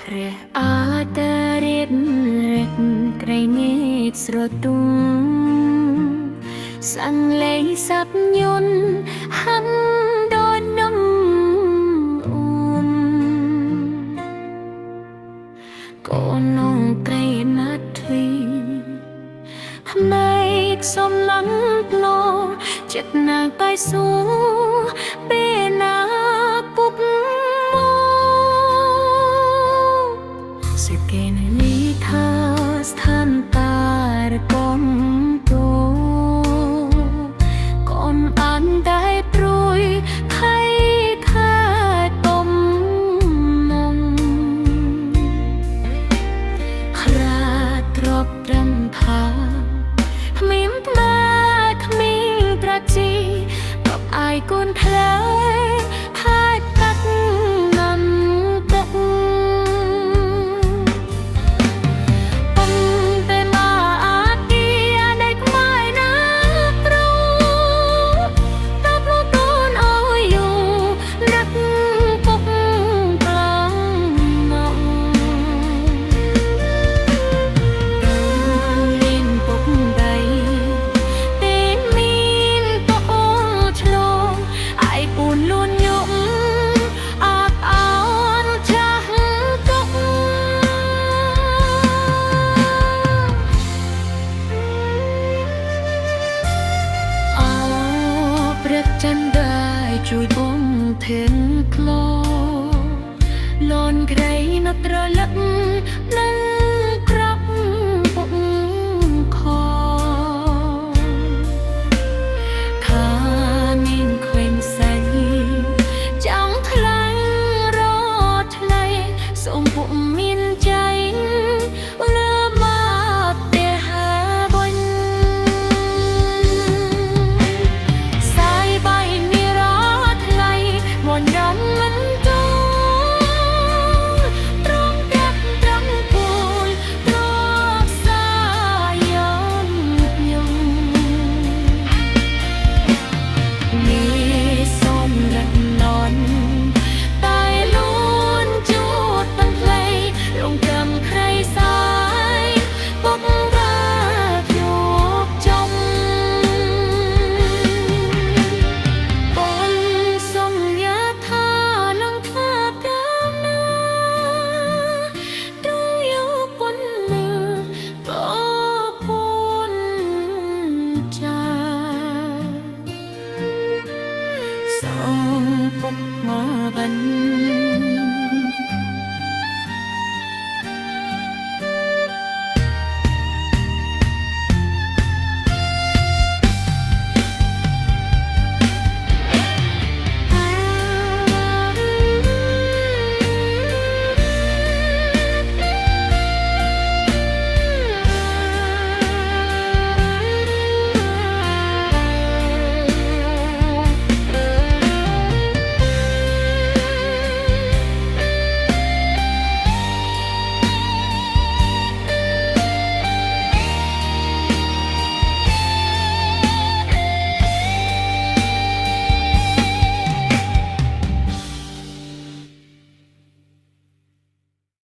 ព្រះអតរិទ្ធរិទ្ធក្រៃងេតស្រទុំសង្លេងសັບញុនហាន់ដូចនំអ៊ុំកូននងក្រៃណាត់ទ្វីមេឃសំឡងប្លោចិត្តណាងតែសួរពេលណាពុកសេកេននេះថាស្ថានតារកំទោកូនអានได้ព្រួយខៃខាតុំមងខ្រាទ្របត្រឹមផាគ្មានផ្លែគ្មានប្រជីតបអាយកូនផ្លែផាច់កាត់ណាំទឹកจันได้ជួយបងធិនក្លោលនក្រៃណត្រលឹកនឹងក្របពុកខខាមានខ្វែងសៃចង់ខ្លាំងរត់ថ្លៃសូមពុកមាន